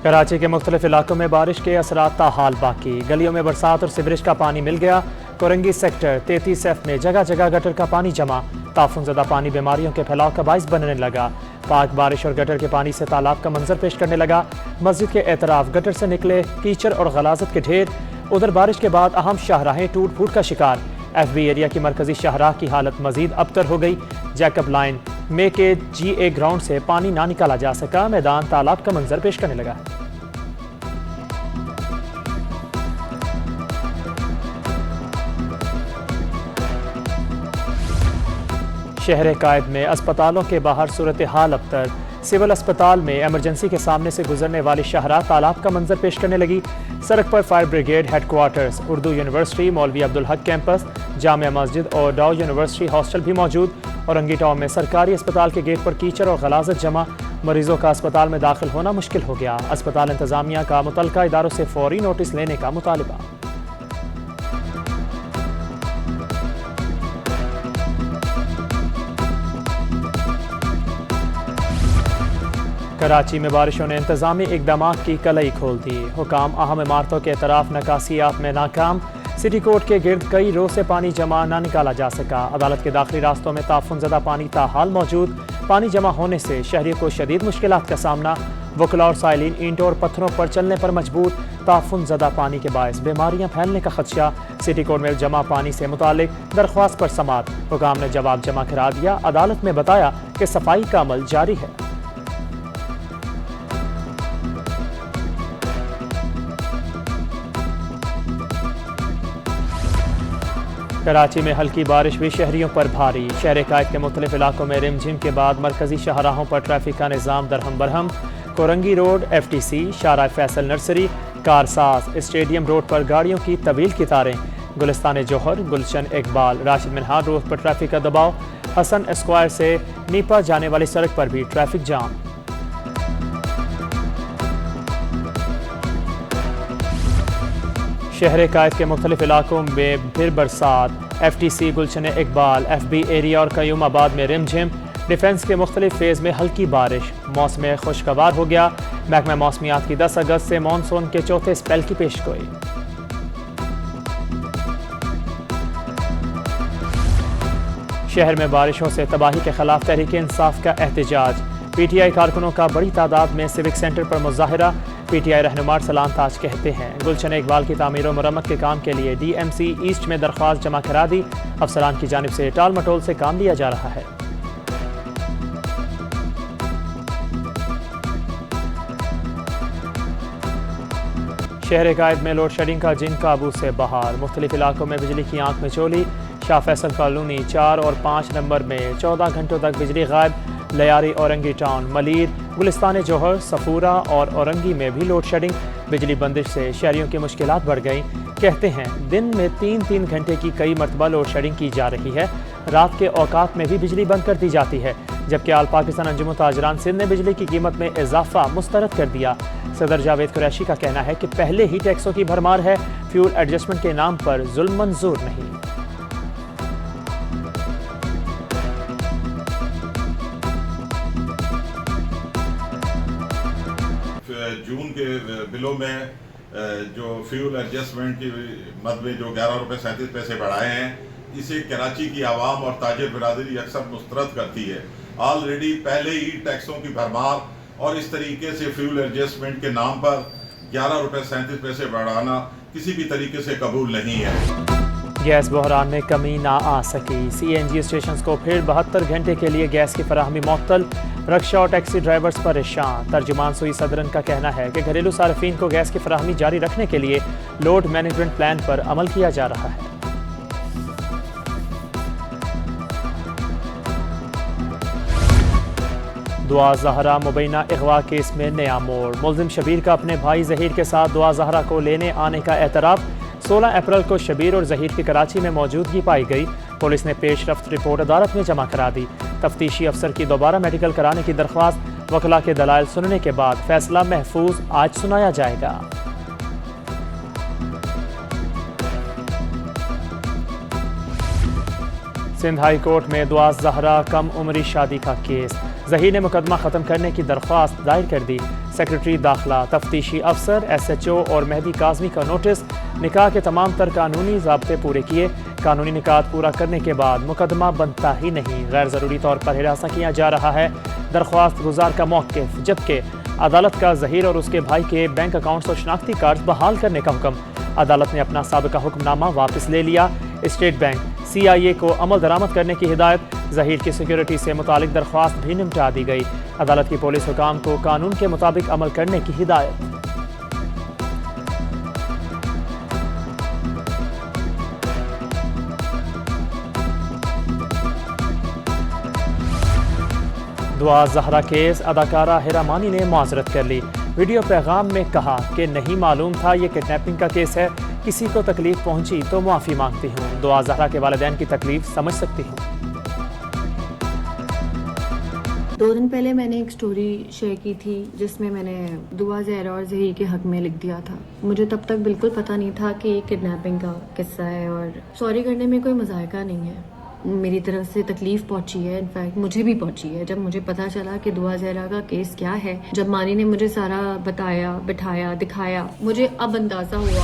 कराची के मुख्तलिफ इलाकों में बारिश के असरात ताहाल बाकी। गलियों में बरसात और सीवरेज का पानी मिल गया। कोरंगी सेक्टर 33F में जगह जगह गटर का पानी जमा। ताफुनज़दा पानी बीमारियों के फैलाव का बाइस बनने लगा। पाक बारिश और गटर के पानी से तालाब का मंजर पेश करने लगा। मस्जिद के एतराफ गटर से निकले कीचड़ और गलाजत के ढेर। उधर बारिश के बाद अहम शाहराहें टूट फूट का शिकार। FB एरिया की मरकजी शाहराह की हालत मजीद अबतर हो गई। जैकब लाइन में के GA ग्राउंड से पानी ना निकाला जा सका। मैदान तालाब का मंजर पेश करने लगा। शहर कायद में अस्पतालों के बाहर सूरत हाल अबतर। सिविल अस्पताल में एमरजेंसी के सामने से गुजरने वाली शाहराह तालाब का मंजर पेश करने लगी। सड़क पर fire brigade headquarters, Urdu university, मौलवी अब्दुल हक कैंपस, जामिया मस्जिद और डाउ यूनिवर्सिटी हॉस्टल भी मौजूद। औरंगी टाउन में सरकारी अस्पताल के गेट पर कीचड़ और गलाजत जमा। मरीजों का अस्पताल में दाखिल होना मुश्किल हो गया। अस्पताल इंतजामिया का मुतल्लिका इदारों से फौरी नोटिस लेने का मुतालिबा। कराची में बारिशों ने इंतजामी इकदाम की कलई खोल दी। हुकाम अहम इमारतों के तरफ नकासियात में नाकाम। सिटी कोर्ट के गिर्द कई रोज से पानी जमा ना निकाला जा सका। अदालत के दाखिली रास्तों में ताफुनज़दा पानी ताहाल मौजूद। पानी जमा होने से शहरियों को शदीद मुश्किलात का सामना। वकला और साइलिन ईंटों और पत्थरों पर चलने पर मजबूर। ताफुनज़दा पानी के बायस बीमारियां फैलने का खदशा। सिटी कोर्ट में जमा पानी से मुतालिक दरख्वास्त पर समात। हुकाम ने जवाब जमा करा दिया। अदालत में बताया कि सफाई का अमल जारी है। कराची में हल्की बारिश भी शहरियों पर भारी। शहर कायद के मुख्तलिफ इलाकों में रिमझिम के बाद मरकजी शाहराहों पर ट्रैफिक का निज़ाम दरहम बरहम। Korangi road, FTC, Shahrah Faisal nursery, Karsaz, stadium road पर गाड़ियों की तवील कतारें। गुलिस्तान जोहर, गुलशन इकबाल, राशिद मिनहार रोड पर ट्रैफिक का दबाव। हसन स्क्वायर से नीपा जाने वाली सड़क पर भी ट्रैफिक जाम। शहर कायद के मुख्तलिफ इलाकों में फिर बरसात। FTC, गुलशन इकबाल, FB एरिया और कयूमाबाद में रिमझिम। डिफेंस के मुख्तलिफ फेज़ में हल्की बारिश। मौसम खुशगवार हो गया। महकमा मौसमियात की 10 अगस्त से मानसून के चौथे स्पेल की पेशगोई। शहर में बारिशों से तबाही के खिलाफ तहरीक इंसाफ का एहतजाज। PTI कारकुनों का बड़ी तादाद में सिविक सेंटर पर मुजाहिरा। PTI रहनुमा सलाम ताज कहते हैं गुलशन इकबाल की तामीर और मरम्मत के काम के लिए DMC ईस्ट में दरख्वास्त जमा करा दी। अफसरान की जानिब से टाल मटोल से काम लिया जा रहा है। शहर कायद में लोड शेडिंग का जिन काबू से बाहर। मुख्तलिफ इलाकों में बिजली की आंख में चोली। शाह फैसल कॉलोनी 4 और 5 नंबर में 14 घंटों तक बिजली गायब। लयारी, औरंगी टाउन, मलीर, गुलिस्तान जोहर, सफूरा और औरंगी में भी लोड शेडिंग। बिजली बंदिश से शहरियों की मुश्किलात बढ़ गईं। कहते हैं दिन में 3-3 घंटे की कई मरतबा लोड शेडिंग की जा रही है। रात के औकात में भी बिजली बंद कर दी जाती है। जबकि आल पाकिस्तान अंजुम ताजरान सिंध ने बिजली की कीमत में इजाफा मुस्तरद कर दिया। सदर जावेद कुरैशी का कहना है कि पहले ही टैक्सों की भरमार है। फ्यूल एडजस्टमेंट के नाम पर जुल्म मंजूर नहीं। जून के बिलों में जो फ्यूल एडजस्टमेंट की मद में जो 11 रुपये 37 पैसे बढ़ाए हैं, इसे कराची की आवाम और ताजिर बिरादरी अक्सर मुस्तरद करती है। ऑलरेडी पहले ही टैक्सों की भरमार और इस तरीके से फ्यूल एडजस्टमेंट के नाम पर 11 रुपये 37 पैसे बढ़ाना किसी भी तरीके से कबूल नहीं है। गैस बहरान में कमी ना आ सकी। CNG स्टेशन को फिर 72 घंटे के लिए गैस की फराहमी मुअत्तल। रक्षा और टैक्सी ड्राइवर्स परेशान। तर्जुमान सुई सदरन का कहना है कि घरेलू सार्फिन को गैस की फराहमी जारी रखने के लिए लोड मैनेजमेंट प्लान पर अमल किया जा रहा है। दुआ ज़हरा मुबैना अगवा केस में नया मोड़। मुल्जिम शबीर का अपने भाई ज़हीर के साथ दुआ ज़हरा को लेने आने का एतराफ़। 16 अप्रैल को शबीर और ज़हीर की कराची में मौजूदगी पाई गई। पुलिस ने पेशरफ्त रिपोर्ट अदालत में जमा करा दी। तफ्तीशी अफसर की दोबारा मेडिकल कराने की दरख्वास्त। वकला के दलाइल सुनने के बाद फैसला महफूज आज सुनाया जाएगा। सिंध हाई कोर्ट में दुआ ज़हरा कम उम्री शादी का केस। ज़हीर ने मुकदमा ख़त्म करने की दरख्वास्त दायर कर दी। सेक्रेटरी दाखिला, तफ्तीशी अफसर, SHO और मेहदी काजमी का नोटिस। निकाह के तमाम तर कानूनी ज़ाब्ते पूरे किए। कानूनी निकात पूरा करने के बाद मुकदमा बनता ही नहीं। गैर ज़रूरी तौर पर हिरासा किया जा रहा है। दरख्वास्त गुजार का मौक़िफ़, जबकि अदालत का ज़हीर और उसके भाई के बैंक अकाउंट्स और शनाख्ती कार्ड बहाल करने का हुक्म। अदालत ने अपना साबिका हुक्मनामा वापस ले लिया। स्टेट बैंक CIA को अमल दरामद करने की हिदायत। ज़हीर की सिक्योरिटी से मुतालिक दरख्वास्त भी निपटा दी गई। अदालत की पुलिस हुकाम को कानून के मुताबिक अमल करने की हिदायत। दुआ ज़हरा केस, अदाकारा हिरा मानी ने मुआज़रत कर ली। वीडियो पैगाम में कहा कि नहीं मालूम था ये किडनैपिंग का केस है, किसी को तकलीफ पहुंची तो माफ़ी मांगती हूँ। दुआ ज़हरा के वालिदैन की तकलीफ समझ सकती हूँ। 2 दिन पहले मैंने एक स्टोरी शेयर की थी जिसमें मैंने दुआ ज़हरा और ज़हीर के हक में लिख दिया था। मुझे तब तक बिल्कुल पता नहीं था कि ये किडनैपिंग का किस्सा है और सॉरी करने में कोई मज़ायका नहीं है। मेरी तरफ से तकलीफ पहुंची है, इनफैक्ट मुझे भी पहुंची है जब मुझे पता चला कि दुआ ज़हरा का केस क्या है। जब मानी ने मुझे सारा बताया, बिठाया, दिखाया, मुझे अब अंदाज़ा हुआ।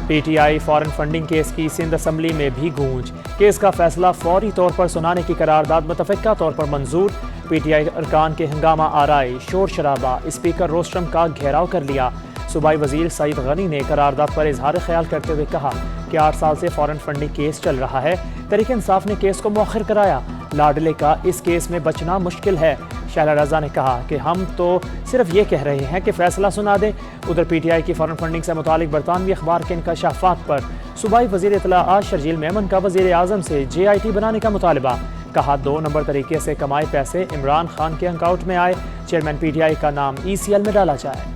PTI फॉरेन फंडिंग केस की सिंध असम्बली में भी गूंज। केस का फैसला फौरी तौर पर सुनाने की करारदाद मुतफ़क्का तौर पर मंजूर। PTI अरकान के हंगामा आराई, शोर शराबा, स्पीकर रोस्टम का घेराव कर लिया। सूबाई वजीर सईद गनी ने करारदाद पर इजहार ख्याल करते हुए कहा कि 8 साल से फॉरेन फंडिंग केस चल रहा है। तहरीक इंसाफ ने केस को मौखर कराया। लाडले का इस केस में बचना मुश्किल है। शैला रजा ने कहा कि हम तो सिर्फ ये कह रहे हैं कि फैसला सुना दें। उधर PTI की फॉरेन फंडिंग से मुतालिक बरतानवी अखबार के इंकशाफात पर सूबाई वजीर इत्तलाआत शर्जील मेमन का वजीर आज़म से JIT बनाने का मुतालबा। कहा 2 नंबर तरीके से कमाए पैसे इमरान खान के अकाउंट में आए। चेयरमैन PTI का नाम ECL में डाला जाए।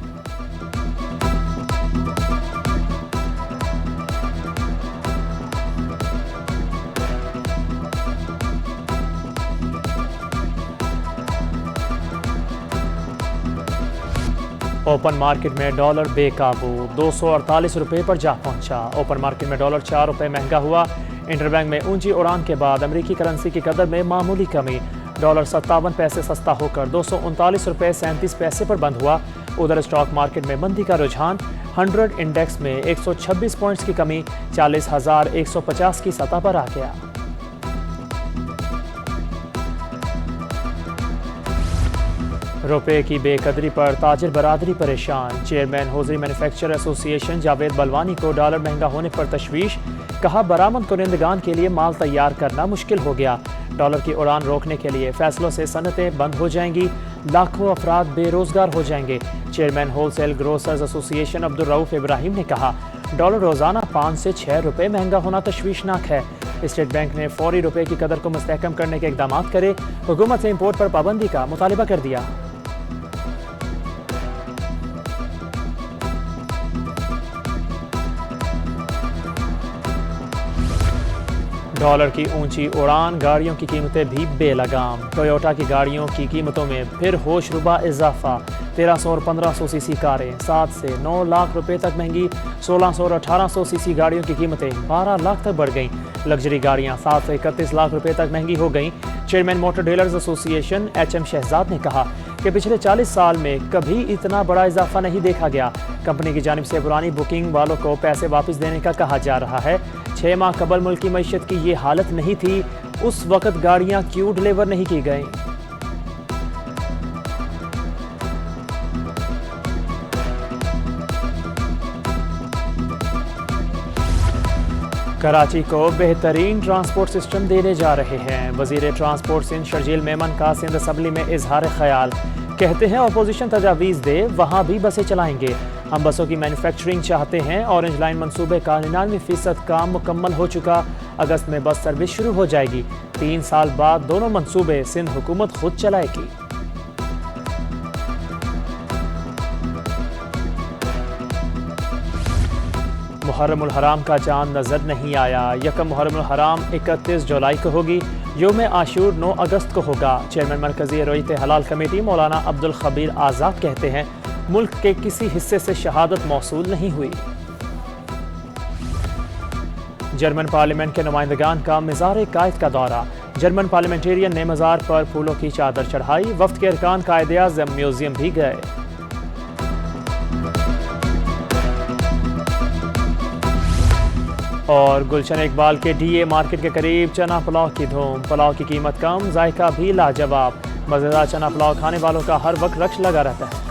ओपन मार्केट में डॉलर बेकाबू, 248 रुपये पर जा पहुंचा। ओपन मार्केट में डॉलर 4 रुपये महंगा हुआ। इंटरबैंक में ऊंची उड़ान के बाद अमेरिकी करेंसी की कदर में मामूली कमी। डॉलर 57 पैसे सस्ता होकर 239 रुपये 37 पैसे पर बंद हुआ। उधर स्टॉक मार्केट में मंदी का रुझान। 100 इंडेक्स में 126 पॉइंट्स की कमी 40,150 की सतह पर आ गया। रुपए की बेकदरी पर ताजिर बरादरी परेशान। Chairman hosiery manufacture association Javed Balwani को डॉलर महंगा होने पर तशवीश। कहा बरामद कुनिंदगान के लिए माल तैयार करना मुश्किल हो गया। डॉलर की उड़ान रोकने के लिए फैसलों से सनतें बंद हो जाएंगी। लाखों अफराद बेरोजगार हो जाएंगे। Chairman wholesale grocers association Abdul Rauf Ibrahim ने कहा डॉलर रोजाना 5 से 6 रुपये महंगा होना तशवीशनाक है। स्टेट बैंक ने फौरी रुपए की कदर को मुस्तहकम करने के इकदाम करे। हुकूमत से इम्पोर्ट पर पाबंदी का मुतालिबा कर दिया। डॉलर की ऊंची उड़ान, गाड़ियों की कीमतें भी बेलगाम। टोयोटा की गाड़ियों की कीमतों में फिर होशरुबा इजाफा। 1300 और 1500 सीसी कारें 7 से 9 लाख रुपए तक महंगी। 1600 और 1800 सीसी गाड़ियों की कीमतें 12 लाख तक बढ़ गईं। लग्जरी गाड़ियां 7 से 31 लाख रुपए तक महंगी हो गईं। Chairman motor dealers association HM Shahzad ने कहा कि पिछले 40 साल में कभी इतना बड़ा इजाफा नहीं देखा गया। कंपनी की जानिब से पुरानी बुकिंग वालों को पैसे वापस देने का कहा जा रहा है। 6 माह कबल मुल्क की मईशत की ये हालत नहीं थी। उस वक्त गाड़ियां क्यों डिलीवर नहीं की गईं? कराची को बेहतरीन ट्रांसपोर्ट सिस्टम देने जा रहे हैं। वजीर ट्रांसपोर्ट सिंध शर्जील मेमन का सिंध असम्बली में इजहार ख्याल। कहते हैं अपोजिशन तजावीज़ दे वहाँ भी बसें चलाएंगे। हम बसों की मैन्युफैक्चरिंग चाहते हैं। ऑरेंज लाइन मंसूबे का 99% काम मुकम्मल हो चुका। अगस्त में बस सर्विस शुरू हो जाएगी। 3 साल बाद दोनों मंसूबे सिंध हुकूमत खुद चलाएगी। मुहर्रमुल हराम का चांद नजर नहीं आया। यकम मुहर्रमुल हराम 31 जुलाई को होगी। योम आशूर 9 अगस्त को होगा। चेयरमैन मरकजी रोयत हलाल कमेटी मौलाना अब्दुल खबीर आज़ाद कहते हैं मुल्क के किसी हिस्से से शहादत मौसूल नहीं हुई। जर्मन पार्लियामेंट के नुमाइंदगान का मज़ार कायद का दौरा। जर्मन पार्लियामेंटेरियन ने मज़ार पर फूलों की चादर चढ़ाई। वफ्द के अरकान कायद-ए-आज़म म्यूजियम भी गए। और गुलशन इकबाल के डीए मार्केट के करीब चना पुलाव की धूम। पुलाव की कीमत कम, जायका भी लाजवाब। मज़ेदार चना पुलाव खाने वालों का हर वक्त रक्श लगा रहता है।